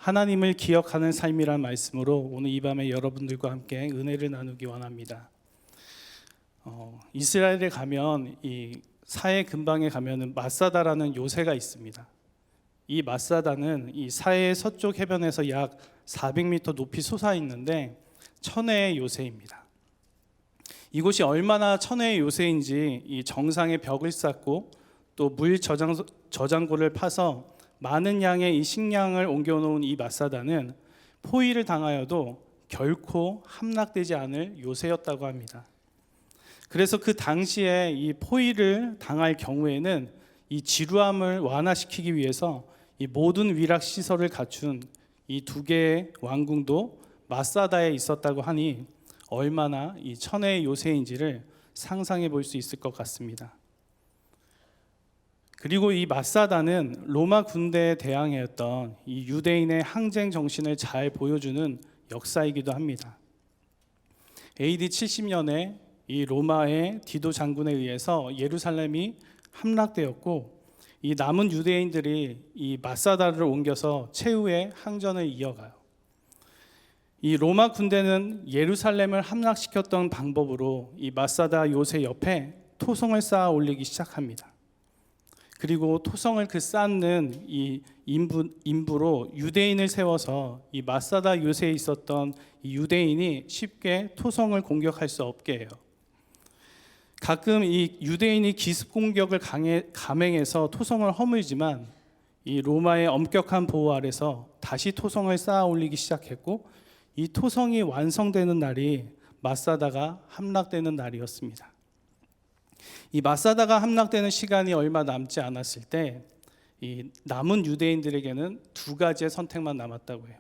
하나님을 기억하는 삶이란 말씀으로 오늘 이 밤에 여러분들과 함께 은혜를 나누기 원합니다. 이스라엘에 가면 이 사해 근방에 가면은 마사다라는 요새가 있습니다. 이 마사다는 이 사해 서쪽 해변에서 약 400m 높이 솟아 있는데 천혜의 요새입니다. 이곳이 얼마나 천혜의 요새인지 이 정상에 벽을 쌓고 또 물 저장고를 파서 많은 양의 이 식량을 옮겨놓은 이 마사다는 포위를 당하여도 결코 함락되지 않을 요새였다고 합니다. 그래서 그 당시에 이 포위를 당할 경우에는 이 지루함을 완화시키기 위해서 이 모든 위락 시설을 갖춘 이 두 개의 왕궁도 마사다에 있었다고 하니 얼마나 이 천혜의 요새인지를 상상해 볼 수 있을 것 같습니다. 그리고 이 마사다는 로마 군대에 대항했던 이 유대인의 항쟁 정신을 잘 보여주는 역사이기도 합니다. AD 70년에 이 로마의 디도 장군에 의해서 예루살렘이 함락되었고 이 남은 유대인들이 이 마사다를 옮겨서 최후의 항전을 이어가요. 이 로마 군대는 예루살렘을 함락시켰던 방법으로 이 마사다 요새 옆에 토성을 쌓아 올리기 시작합니다. 그리고 토성을 쌓는 이 인부로 유대인을 세워서 이 마사다 요새에 있었던 이 유대인이 쉽게 토성을 공격할 수 없게 해요. 가끔 이 유대인이 기습 공격을 감행해서 토성을 허물지만 이 로마의 엄격한 보호 아래서 다시 토성을 쌓아 올리기 시작했고 이 토성이 완성되는 날이 마사다가 함락되는 날이었습니다. 이 마사다가 함락되는 시간이 얼마 남지 않았을 때 이 남은 유대인들에게는 두 가지의 선택만 남았다고 해요.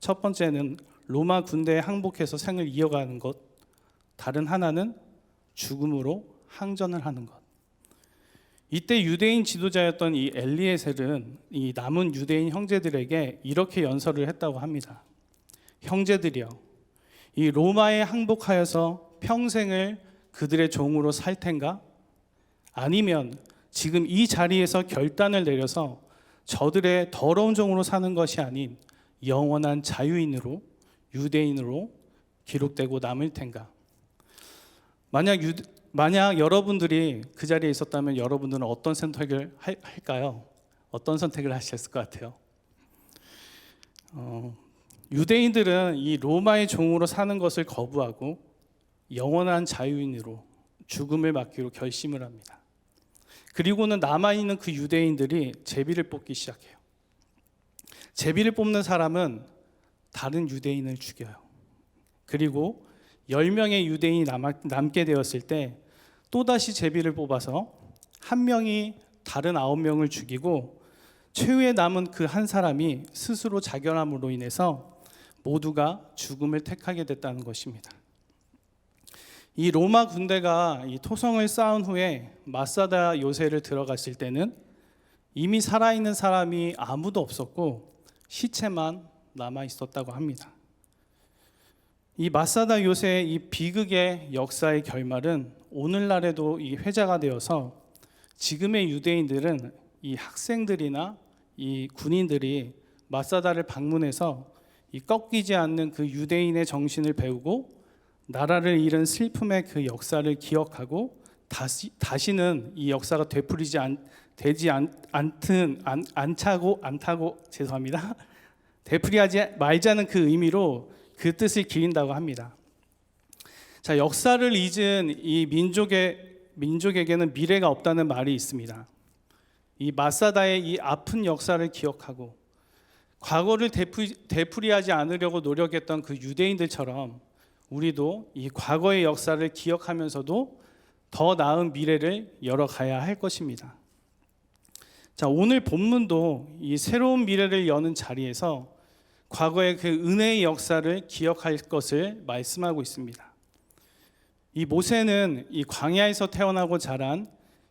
첫 번째는 로마 군대에 항복해서 생을 이어가는 것, 다른 하나는 죽음으로 항전을 하는 것. 이때 유대인 지도자였던 이 엘리에셀은 이 남은 유대인 형제들에게 이렇게 연설을 했다고 합니다. 형제들이여, 이 로마에 항복하여서 평생을 그들의 종으로 살 텐가? 아니면 지금 이 자리에서 결단을 내려서 저들의 더러운 종으로 사는 것이 아닌 영원한 자유인으로, 유대인으로 기록되고 남을 텐가? 만약 여러분들이 그 자리에 있었다면 여러분들은 어떤 선택을 할까요? 어떤 선택을 하셨을 것 같아요? 유대인들은 이 로마의 종으로 사는 것을 거부하고 영원한 자유인으로 죽음을 맞기로 결심을 합니다. 그리고는 남아있는 그 유대인들이 제비를 뽑기 시작해요. 제비를 뽑는 사람은 다른 유대인을 죽여요. 그리고 10명의 유대인이 남게 되었을 때 또다시 제비를 뽑아서 한 명이 다른 9명을 죽이고 최후에 남은 그 한 사람이 스스로 자결함으로 인해서 모두가 죽음을 택하게 됐다는 것입니다. 이 로마 군대가 이 토성을 쌓은 후에 마사다 요새를 들어갔을 때는 이미 살아있는 사람이 아무도 없었고 시체만 남아 있었다고 합니다. 이 마사다 요새의 이 비극의 역사의 결말은 오늘날에도 이 회자가 되어서 지금의 유대인들은 이 학생들이나 이 군인들이 마사다를 방문해서 이 꺾이지 않는 그 유대인의 정신을 배우고 나라를 잃은 슬픔의 그 역사를 기억하고 다시는 이 역사가 되지 않다고 죄송합니다. 되풀이하지 말자는 그 의미로 그 뜻을 기린다고 합니다. 자, 역사를 잊은 이 민족에게는 미래가 없다는 말이 있습니다. 이 마사다의 이 아픈 역사를 기억하고 과거를 되풀이하지 않으려고 노력했던 그 유대인들처럼 우리도 이 과거의 역사를 기억하면서도 더 나은 미래를 열어가야 할 것입니다. 자, 오늘 본문도 이 새로운 미래를 여는 자리에서 과거의 그 은혜의 역사를 기억할 것을 말씀하고 있습니다. 이 모세는 이 광야에서 태어나고 자란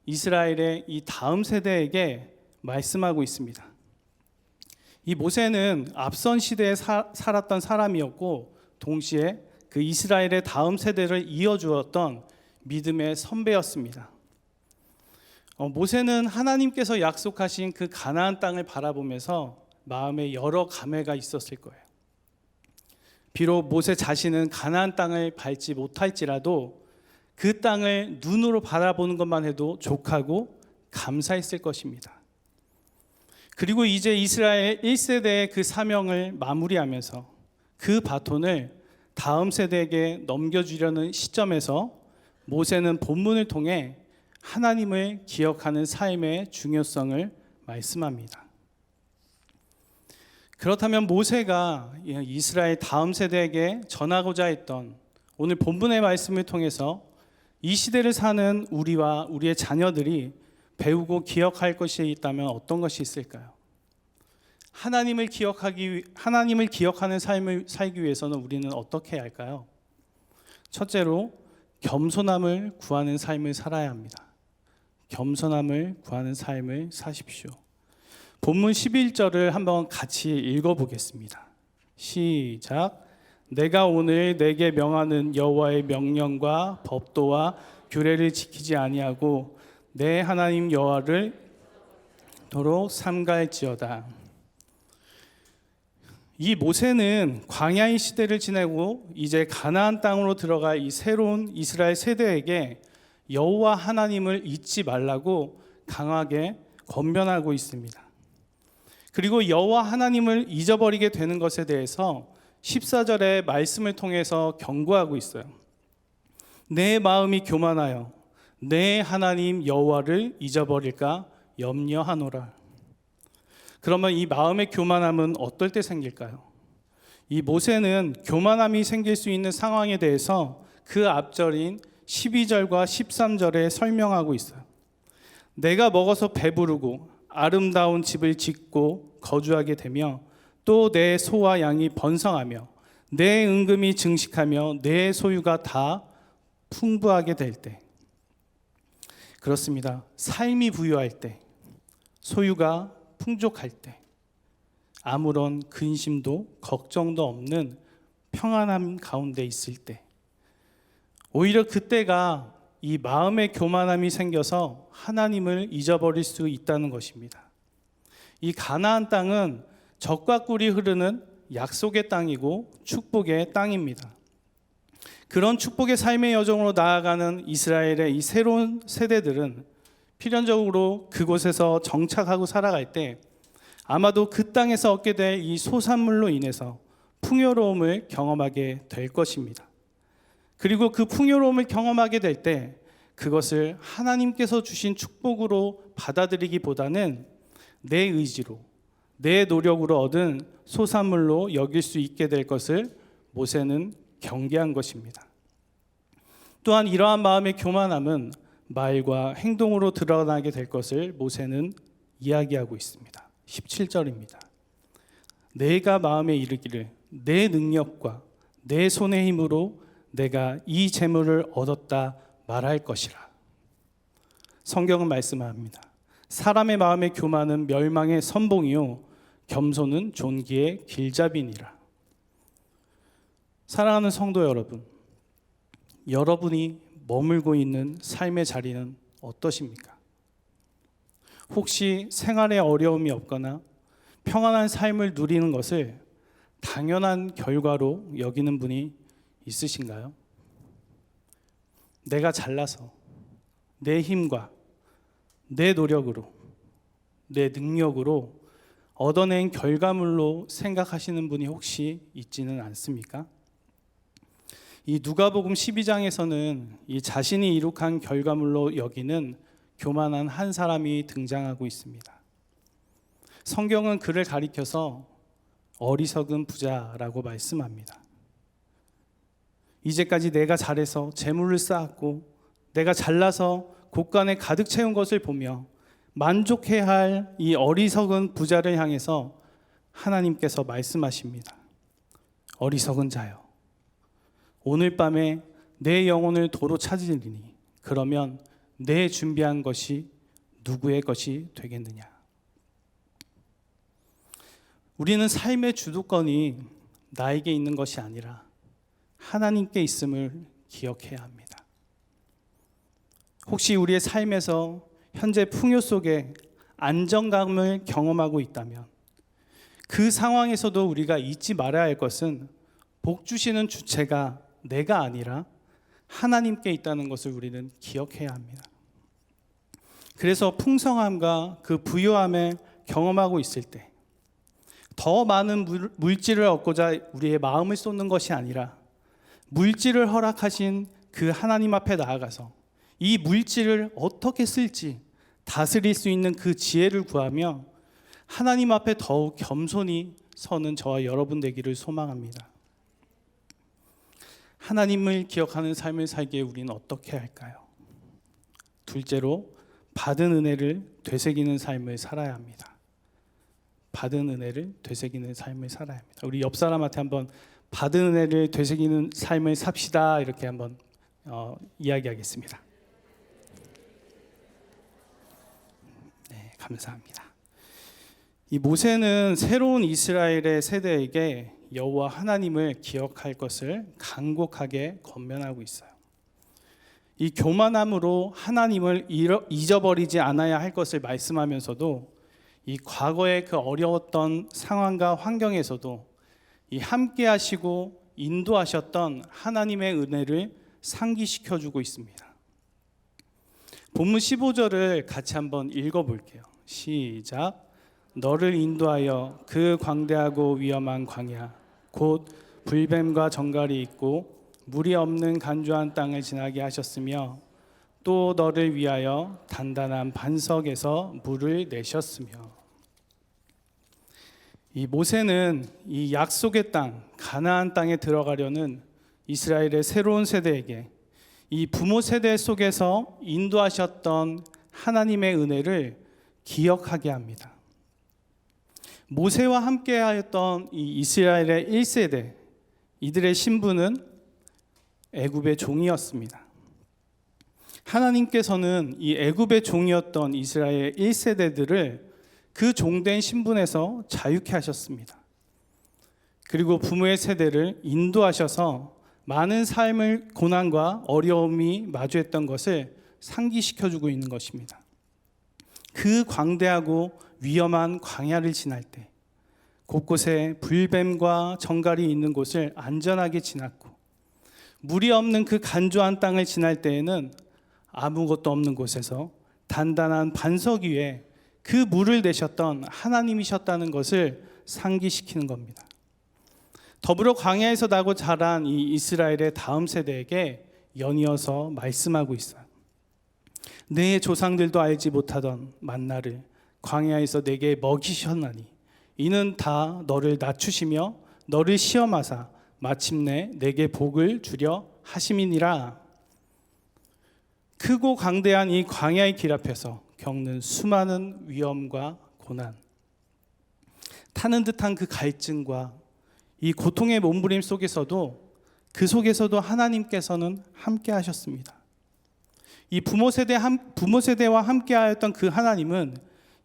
이스라엘의 이 다음 세대에게 말씀하고 있습니다. 이 모세는 앞선 시대에 살았던 사람이었고 동시에 그 이스라엘의 다음 세대를 이어주었던 믿음의 선배였습니다. 모세는 하나님께서 약속하신 그 가나안 땅을 바라보면서 마음에 여러 감회가 있었을 거예요. 비록 모세 자신은 가나안 땅을 밟지 못할지라도 그 땅을 눈으로 바라보는 것만 해도 족하고 감사했을 것입니다. 그리고 이제 이스라엘 1세대의 그 사명을 마무리하면서 그 바톤을 다음 세대에게 넘겨주려는 시점에서 모세는 본문을 통해 하나님을 기억하는 삶의 중요성을 말씀합니다. 그렇다면 모세가 이스라엘 다음 세대에게 전하고자 했던 오늘 본문의 말씀을 통해서 이 시대를 사는 우리와 우리의 자녀들이 배우고 기억할 것이 있다면 어떤 것이 있을까요? 하나님을 기억하는 삶을 살기 위해서는 우리는 어떻게 해야 할까요? 첫째로 겸손함을 구하는 삶을 살아야 합니다. 겸손함을 구하는 삶을 사십시오. 본문 11절을 한번 같이 읽어보겠습니다. 시작. 내가 오늘 내게 명하는 여호와의 명령과 법도와 규례를 지키지 아니하고 내 하나님 여호와를 도로 삼갈지어다. 이 모세는 광야의 시대를 지내고 이제 가나안 땅으로 들어갈 이 새로운 이스라엘 세대에게 여호와 하나님을 잊지 말라고 강하게 권면하고 있습니다. 그리고 여호와 하나님을 잊어버리게 되는 것에 대해서 14절의 말씀을 통해서 경고하고 있어요. 내 마음이 교만하여 내 하나님 여호와를 잊어버릴까 염려하노라. 그러면 이 마음의 교만함은 어떨 때 생길까요? 이 모세는 교만함이 생길 수 있는 상황에 대해서 그 앞절인 12절과 13절에 설명하고 있어요. 내가 먹어서 배부르고 아름다운 집을 짓고 거주하게 되며 또 내 소와 양이 번성하며 내 은금이 증식하며 내 소유가 다 풍부하게 될 때, 그렇습니다. 삶이 부유할 때, 소유가 풍족할 때, 아무런 근심도 걱정도 없는 평안함 가운데 있을 때, 오히려 그때가 이 마음의 교만함이 생겨서 하나님을 잊어버릴 수 있다는 것입니다. 이 가나안 땅은 젖과 꿀이 흐르는 약속의 땅이고 축복의 땅입니다. 그런 축복의 삶의 여정으로 나아가는 이스라엘의 이 새로운 세대들은 필연적으로 그곳에서 정착하고 살아갈 때 아마도 그 땅에서 얻게 될 이 소산물로 인해서 풍요로움을 경험하게 될 것입니다. 그리고 그 풍요로움을 경험하게 될 때 그것을 하나님께서 주신 축복으로 받아들이기보다는 내 의지로, 내 노력으로 얻은 소산물로 여길 수 있게 될 것을 모세는 경계한 것입니다. 또한 이러한 마음의 교만함은 말과 행동으로 드러나게 될 것을 모세는 이야기하고 있습니다. 17절입니다. 내가 마음에 이르기를 내 능력과 내 손의 힘으로 내가 이 재물을 얻었다 말할 것이라. 성경은 말씀합니다. 사람의 마음의 교만은 멸망의 선봉이요 겸손은 존귀의 길잡이니라. 사랑하는 성도 여러분, 여러분이 머물고 있는 삶의 자리는 어떠십니까? 혹시 생활에 어려움이 없거나 평안한 삶을 누리는 것을 당연한 결과로 여기는 분이 있으신가요? 내가 잘나서 내 힘과 내 노력으로 내 능력으로 얻어낸 결과물로 생각하시는 분이 혹시 있지는 않습니까? 이 누가복음 12장에서는 이 자신이 이룩한 결과물로 여기는 교만한 한 사람이 등장하고 있습니다. 성경은 그를 가리켜서 어리석은 부자라고 말씀합니다. 이제까지 내가 잘해서 재물을 쌓았고 내가 잘나서 곳간에 가득 채운 것을 보며 만족해야 할 이 어리석은 부자를 향해서 하나님께서 말씀하십니다. 어리석은 자여, 오늘 밤에 내 영혼을 도로 찾으리니 그러면 내 준비한 것이 누구의 것이 되겠느냐. 우리는 삶의 주도권이 나에게 있는 것이 아니라 하나님께 있음을 기억해야 합니다. 혹시 우리의 삶에서 현재 풍요 속에 안정감을 경험하고 있다면 그 상황에서도 우리가 잊지 말아야 할 것은 복 주시는 주체가 내가 아니라 하나님께 있다는 것을 우리는 기억해야 합니다. 그래서 풍성함과 그 부유함을 경험하고 있을 때 더 많은 물질을 얻고자 우리의 마음을 쏟는 것이 아니라 물질을 허락하신 그 하나님 앞에 나아가서 이 물질을 어떻게 쓸지 다스릴 수 있는 그 지혜를 구하며 하나님 앞에 더욱 겸손히 서는 저와 여러분 되기를 소망합니다. 하나님을 기억하는 삶을 살기에 우리는 어떻게 할까요? 둘째로 받은 은혜를 되새기는 삶을 살아야 합니다. 받은 은혜를 되새기는 삶을 살아야 합니다. 우리 옆 사람한테 한번 받은 은혜를 되새기는 삶을 삽시다 이렇게 한번 이야기하겠습니다. 네, 감사합니다. 이 모세는 새로운 이스라엘의 세대에게 여호와 하나님을 기억할 것을 간곡하게 권면하고 있어요. 이 교만함으로 하나님을 잊어버리지 않아야 할 것을 말씀하면서도 이 과거의 그 어려웠던 상황과 환경에서도 이 함께 하시고 인도하셨던 하나님의 은혜를 상기시켜 주고 있습니다. 본문 15절을 같이 한번 읽어 볼게요. 시작. 너를 인도하여 그 광대하고 위험한 광야 곧 불뱀과 정갈이 있고 물이 없는 간조한 땅을 지나게 하셨으며 또 너를 위하여 단단한 반석에서 물을 내셨으며. 이 모세는 이 약속의 땅 가나안 땅에 들어가려는 이스라엘의 새로운 세대에게 이 부모 세대 속에서 인도하셨던 하나님의 은혜를 기억하게 합니다. 모세와 함께하였던 이 이스라엘의 1세대 이들의 신분은 애굽의 종이었습니다. 하나님께서는 이 애굽의 종이었던 이스라엘 1세대들을 그 종된 신분에서 자유케 하셨습니다. 그리고 부모의 세대를 인도하셔서 많은 삶을 고난과 어려움이 마주했던 것을 상기시켜주고 있는 것입니다. 그 광대하고 위험한 광야를 지날 때 곳곳에 불뱀과 정갈이 있는 곳을 안전하게 지났고 물이 없는 그 간조한 땅을 지날 때에는 아무것도 없는 곳에서 단단한 반석 위에 그 물을 내셨던 하나님이셨다는 것을 상기시키는 겁니다. 더불어 광야에서 나고 자란 이 이스라엘의 다음 세대에게 연이어서 말씀하고 있어요. 내 조상들도 알지 못하던 만나를 광야에서 내게 먹이셨나니 이는 다 너를 낮추시며 너를 시험하사 마침내 내게 복을 주려 하심이니라. 크고 강대한 이 광야의 길 앞에서 겪는 수많은 위험과 고난, 타는 듯한 그 갈증과 이 고통의 몸부림 속에서도 그 속에서도 하나님께서는 함께 하셨습니다. 이 부모 세대와 함께하였던 그 하나님은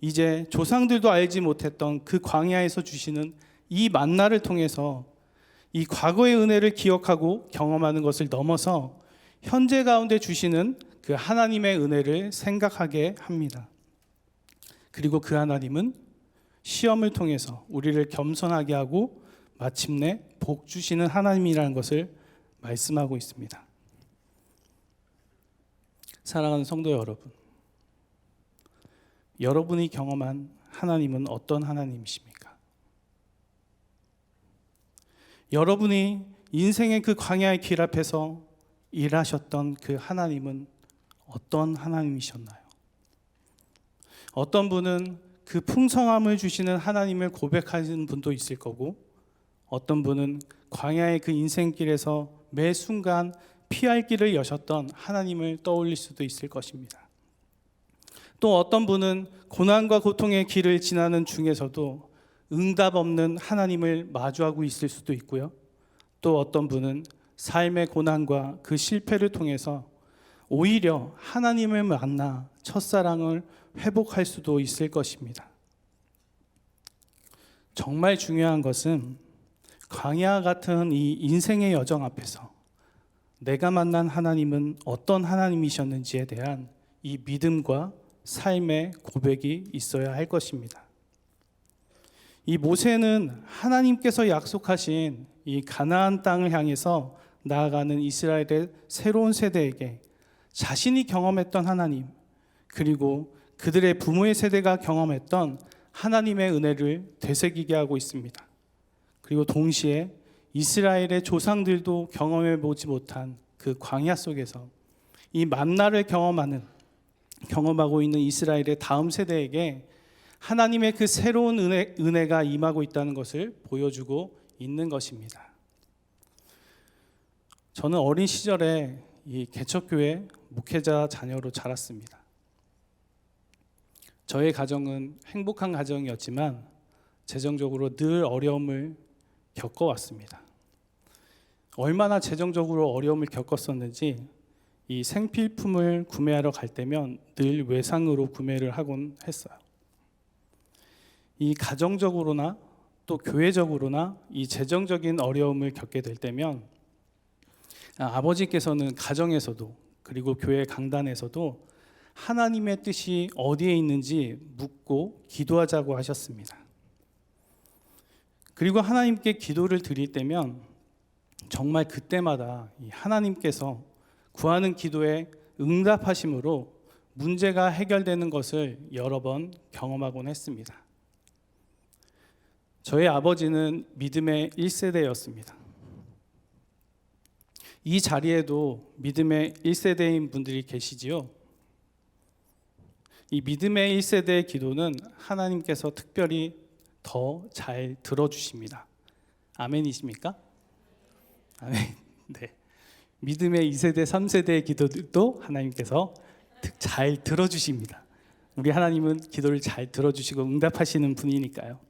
이제 조상들도 알지 못했던 그 광야에서 주시는 이 만나를 통해서 이 과거의 은혜를 기억하고 경험하는 것을 넘어서 현재 가운데 주시는 그 하나님의 은혜를 생각하게 합니다. 그리고 그 하나님은 시험을 통해서 우리를 겸손하게 하고 마침내 복 주시는 하나님이라는 것을 말씀하고 있습니다. 사랑하는 성도 여러분, 여러분이 경험한 하나님은 어떤 하나님이십니까? 여러분이 인생의 그 광야의 길 앞에서 일하셨던 그 하나님은 어떤 하나님이셨나요? 어떤 분은 그 풍성함을 주시는 하나님을 고백하는 분도 있을 거고, 어떤 분은 광야의 그 인생길에서 매 순간 피할 길을 여셨던 하나님을 떠올릴 수도 있을 것입니다. 또 어떤 분은 고난과 고통의 길을 지나는 중에서도 응답 없는 하나님을 마주하고 있을 수도 있고요. 또 어떤 분은 삶의 고난과 그 실패를 통해서 오히려 하나님을 만나 첫사랑을 회복할 수도 있을 것입니다. 정말 중요한 것은 광야 같은 이 인생의 여정 앞에서 내가 만난 하나님은 어떤 하나님이셨는지에 대한 이 믿음과 삶의 고백이 있어야 할 것입니다. 이 모세는 하나님께서 약속하신 이 가나안 땅을 향해서 나아가는 이스라엘의 새로운 세대에게 자신이 경험했던 하나님, 그리고 그들의 부모의 세대가 경험했던 하나님의 은혜를 되새기게 하고 있습니다. 그리고 동시에 이스라엘의 조상들도 경험해 보지 못한 그 광야 속에서 이 만나를 경험하고 있는 이스라엘의 다음 세대에게 하나님의 그 새로운 은혜가 임하고 있다는 것을 보여주고 있는 것입니다. 저는 어린 시절에 이 개척교회 목회자 자녀로 자랐습니다. 저의 가정은 행복한 가정이었지만 재정적으로 늘 어려움을 겪어왔습니다. 얼마나 재정적으로 어려움을 겪었었는지 이 생필품을 구매하러 갈 때면 늘 외상으로 구매를 하곤 했어요. 이 가정적으로나 또 교회적으로나 이 재정적인 어려움을 겪게 될 때면 아버지께서는 가정에서도 그리고 교회 강단에서도 하나님의 뜻이 어디에 있는지 묻고 기도하자고 하셨습니다. 그리고 하나님께 기도를 드릴 때면 정말 그때마다 하나님께서 구하는 기도에 응답하심으로 문제가 해결되는 것을 여러 번 경험하곤 했습니다. 저의 아버지는 믿음의 1세대였습니다. 이 자리에도 믿음의 1세대인 분들이 계시지요. 이 믿음의 1세대의 기도는 하나님께서 특별히 더 잘 들어주십니다. 아멘이십니까? 아멘. 네. 믿음의 2세대, 3세대의 기도들도 하나님께서 잘 들어주십니다. 우리 하나님은 기도를 잘 들어주시고 응답하시는 분이니까요.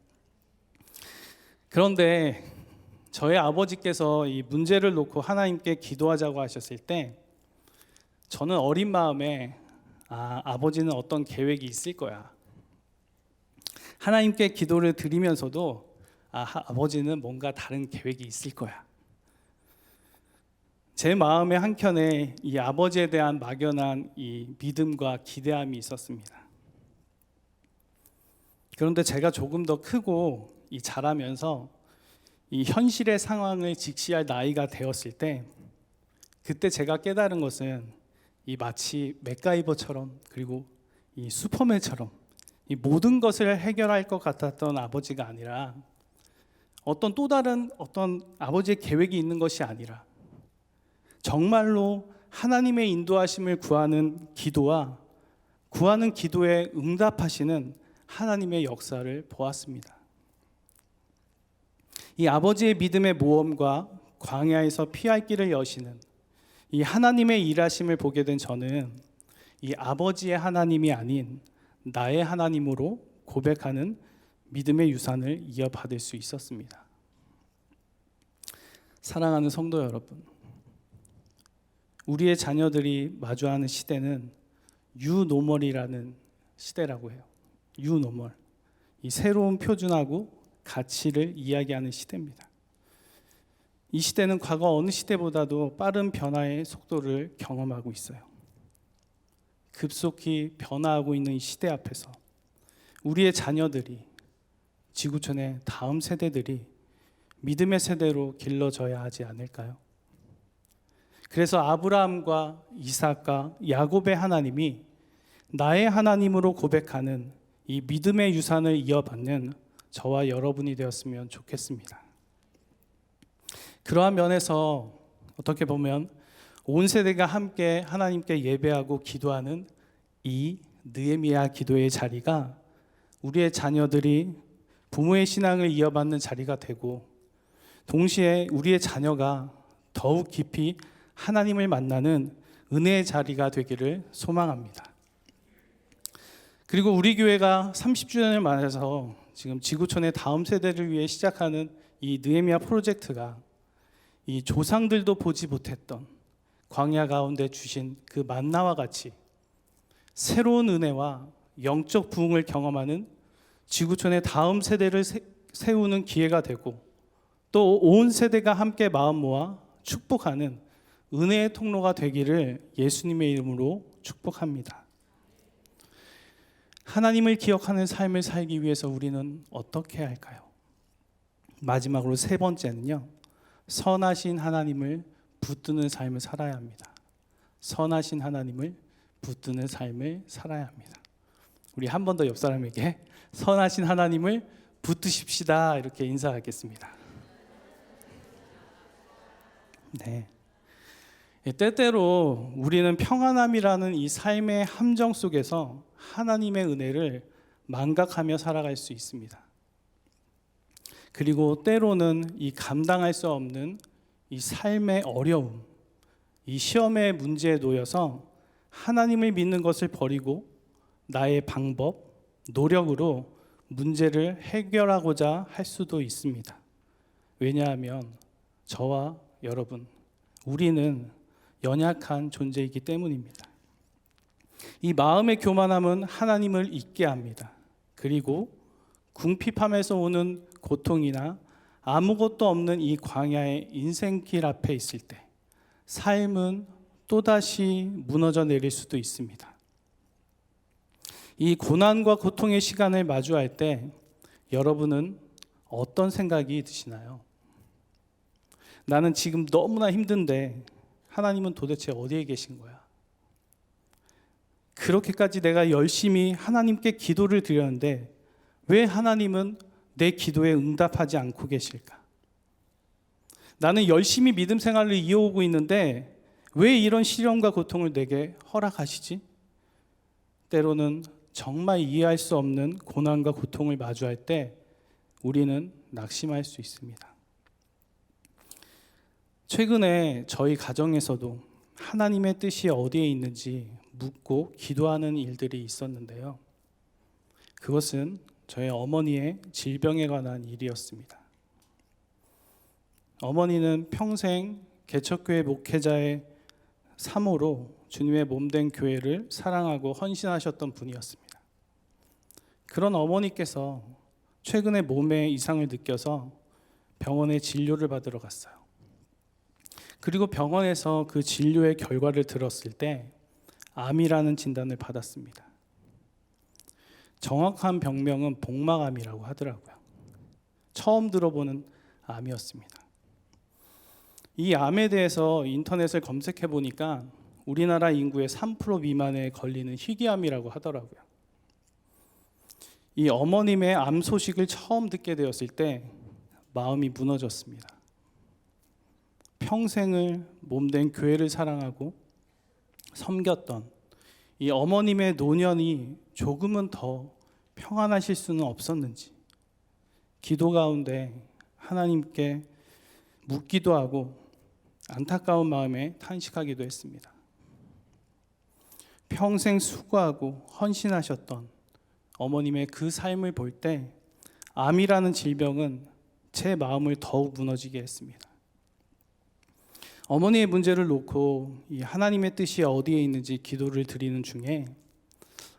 그런데 저의 아버지께서 이 문제를 놓고 하나님께 기도하자고 하셨을 때 저는 어린 마음에 아버지는 어떤 계획이 있을 거야. 하나님께 기도를 드리면서도 아버지는 뭔가 다른 계획이 있을 거야. 제 마음의 한켠에 이 아버지에 대한 막연한 이 믿음과 기대함이 있었습니다. 그런데 제가 조금 더 크고 자라면서 이 현실의 상황을 직시할 나이가 되었을 때 그때 제가 깨달은 것은 이 마치 맥가이버처럼 그리고 이 슈퍼맨처럼 이 모든 것을 해결할 것 같았던 아버지가 아니라 어떤 또 다른 아버지의 계획이 있는 것이 아니라 정말로 하나님의 인도하심을 구하는 기도와 구하는 기도에 응답하시는 하나님의 역사를 보았습니다. 이 아버지의 믿음의 모험과 광야에서 피할 길을 여시는 이 하나님의 일하심을 보게 된 저는 이 아버지의 하나님이 아닌 나의 하나님으로 고백하는 믿음의 유산을 이어받을 수 있었습니다. 사랑하는 성도 여러분, 우리의 자녀들이 마주하는 시대는 유노멀이라는 시대라고 해요. 유노멀. 이 새로운 표준하고 가치를 이야기하는 시대입니다. 이 시대는 과거 어느 시대보다도 빠른 변화의 속도를 경험하고 있어요. 급속히 변화하고 있는 이 시대 앞에서 우리의 자녀들이, 지구촌의 다음 세대들이 믿음의 세대로 길러져야 하지 않을까요? 그래서 아브라함과 이삭과 야곱의 하나님이 나의 하나님으로 고백하는 이 믿음의 유산을 이어받는 저와 여러분이 되었으면 좋겠습니다. 그러한 면에서 어떻게 보면 온 세대가 함께 하나님께 예배하고 기도하는 이 느헤미야 기도의 자리가 우리의 자녀들이 부모의 신앙을 이어받는 자리가 되고 동시에 우리의 자녀가 더욱 깊이 하나님을 만나는 은혜의 자리가 되기를 소망합니다. 그리고 우리 교회가 30주년을 맞아서 지금 지구촌의 다음 세대를 위해 시작하는 이 느헤미야 프로젝트가 이 조상들도 보지 못했던 광야 가운데 주신 그 만나와 같이 새로운 은혜와 영적 부흥을 경험하는 지구촌의 다음 세대를 세우는 기회가 되고 또 온 세대가 함께 마음 모아 축복하는 은혜의 통로가 되기를 예수님의 이름으로 축복합니다. 하나님을 기억하는 삶을 살기 위해서 우리는 어떻게 할까요? 마지막으로 세 번째는요, 선하신 하나님을 붙드는 삶을 살아야 합니다. 선하신 하나님을 붙드는 삶을 살아야 합니다. 우리 한 번 더 옆 사람에게 선하신 하나님을 붙드십시다 이렇게 인사하겠습니다. 네. 때때로 우리는 평안함이라는 이 삶의 함정 속에서 하나님의 은혜를 망각하며 살아갈 수 있습니다. 그리고 때로는 이 감당할 수 없는 이 삶의 어려움, 이 시험의 문제에 놓여서 하나님을 믿는 것을 버리고 나의 방법, 노력으로 문제를 해결하고자 할 수도 있습니다. 왜냐하면 저와 여러분, 우리는 연약한 존재이기 때문입니다. 이 마음의 교만함은 하나님을 잊게 합니다. 그리고 궁핍함에서 오는 고통이나 아무것도 없는 이 광야의 인생길 앞에 있을 때 삶은 또다시 무너져 내릴 수도 있습니다. 이 고난과 고통의 시간을 마주할 때 여러분은 어떤 생각이 드시나요? 나는 지금 너무나 힘든데 하나님은 도대체 어디에 계신 거야? 그렇게까지 내가 열심히 하나님께 기도를 드렸는데 왜 하나님은 내 기도에 응답하지 않고 계실까? 나는 열심히 믿음 생활을 이어오고 있는데 왜 이런 시련과 고통을 내게 허락하시지? 때로는 정말 이해할 수 없는 고난과 고통을 마주할 때 우리는 낙심할 수 있습니다. 최근에 저희 가정에서도 하나님의 뜻이 어디에 있는지 묻고 기도하는 일들이 있었는데요. 그것은 저희 어머니의 질병에 관한 일이었습니다. 어머니는 평생 개척교회 목회자의 사모로 주님의 몸된 교회를 사랑하고 헌신하셨던 분이었습니다. 그런 어머니께서 최근에 몸에 이상을 느껴서 병원에 진료를 받으러 갔어요. 그리고 병원에서 그 진료의 결과를 들었을 때 암이라는 진단을 받았습니다. 정확한 병명은 복막암이라고 하더라고요. 처음 들어보는 암이었습니다. 이 암에 대해서 인터넷을 검색해 보니까 우리나라 인구의 3% 미만에 걸리는 희귀암이라고 하더라고요. 이 어머님의 암 소식을 처음 듣게 되었을 때 마음이 무너졌습니다. 평생을 몸된 교회를 사랑하고 섬겼던 이 어머님의 노년이 조금은 더 평안하실 수는 없었는지 기도 가운데 하나님께 묻기도 하고 안타까운 마음에 탄식하기도 했습니다. 평생 수고하고 헌신하셨던 어머님의 그 삶을 볼 때 암이라는 질병은 제 마음을 더욱 무너지게 했습니다. 어머니의 문제를 놓고 이 하나님의 뜻이 어디에 있는지 기도를 드리는 중에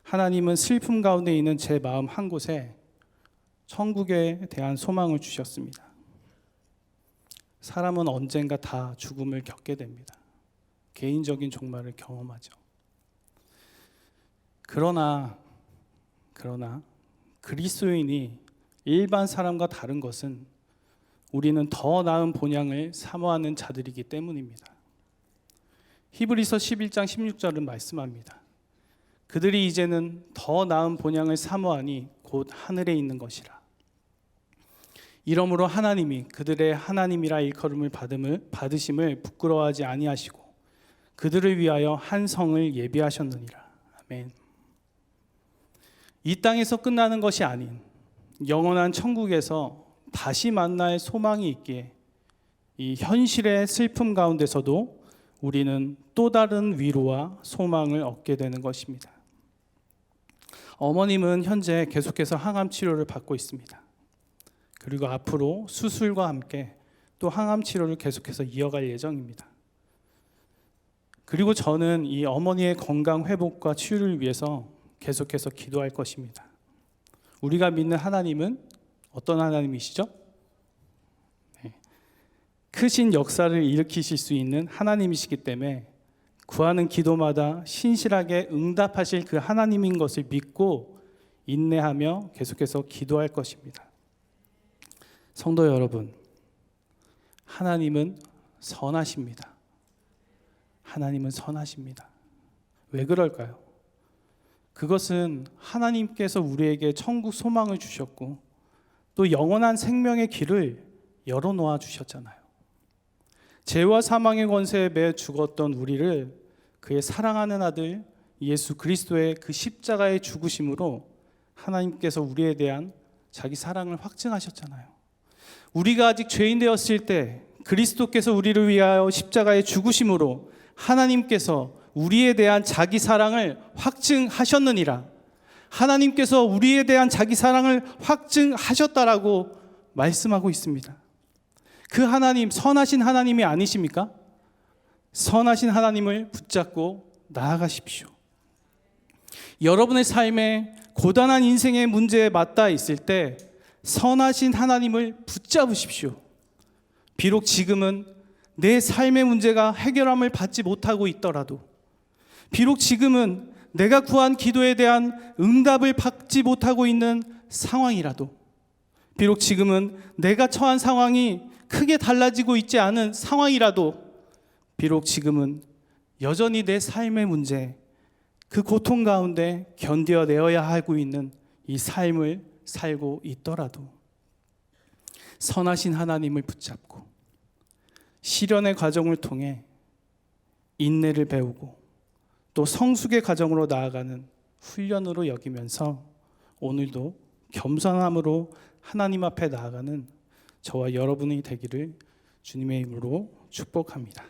하나님은 슬픔 가운데 있는 제 마음 한 곳에 천국에 대한 소망을 주셨습니다. 사람은 언젠가 다 죽음을 겪게 됩니다. 개인적인 종말을 경험하죠. 그러나 그리스도인이 일반 사람과 다른 것은 우리는 더 나은 본향을 사모하는 자들이기 때문입니다. 히브리서 11장 16절은 말씀합니다. 그들이 이제는 더 나은 본향을 사모하니 곧 하늘에 있는 것이라. 이러므로 하나님이 그들의 하나님이라 일컬음을 받으심을 부끄러워하지 아니하시고 그들을 위하여 한 성을 예비하셨느니라. 아멘. 이 땅에서 끝나는 것이 아닌 영원한 천국에서 다시 만날 소망이 있기에 이 현실의 슬픔 가운데서도 우리는 또 다른 위로와 소망을 얻게 되는 것입니다. 어머님은 현재 계속해서 항암 치료를 받고 있습니다. 그리고 앞으로 수술과 함께 또 항암 치료를 계속해서 이어갈 예정입니다. 그리고 저는 이 어머니의 건강 회복과 치유를 위해서 계속해서 기도할 것입니다. 우리가 믿는 하나님은 어떤 하나님이시죠? 네. 크신 역사를 일으키실 수 있는 하나님이시기 때문에 구하는 기도마다 신실하게 응답하실 그 하나님인 것을 믿고 인내하며 계속해서 기도할 것입니다. 성도 여러분, 하나님은 선하십니다. 하나님은 선하십니다. 왜 그럴까요? 그것은 하나님께서 우리에게 천국 소망을 주셨고 또 영원한 생명의 길을 열어놓아 주셨잖아요. 죄와 사망의 권세에 매여 죽었던 우리를 그의 사랑하는 아들 예수 그리스도의 그 십자가의 죽으심으로 하나님께서 우리에 대한 자기 사랑을 확증하셨잖아요. 우리가 아직 죄인 되었을 때 그리스도께서 우리를 위하여 십자가의 죽으심으로 하나님께서 우리에 대한 자기 사랑을 확증하셨느니라. 하나님께서 우리에 대한 자기 사랑을 확증하셨다라고 말씀하고 있습니다. 그 하나님, 선하신 하나님이 아니십니까? 선하신 하나님을 붙잡고 나아가십시오. 여러분의 삶에 고단한 인생의 문제에 맞닿아 있을 때 선하신 하나님을 붙잡으십시오. 비록 지금은 내 삶의 문제가 해결함을 받지 못하고 있더라도, 비록 지금은 내가 구한 기도에 대한 응답을 받지 못하고 있는 상황이라도, 비록 지금은 내가 처한 상황이 크게 달라지고 있지 않은 상황이라도, 비록 지금은 여전히 내 삶의 문제, 그 고통 가운데 견뎌내어야 하고 있는 이 삶을 살고 있더라도 선하신 하나님을 붙잡고 시련의 과정을 통해 인내를 배우고 또 성숙의 과정으로 나아가는 훈련으로 여기면서 오늘도 겸손함으로 하나님 앞에 나아가는 저와 여러분이 되기를 주님의 이름으로 축복합니다.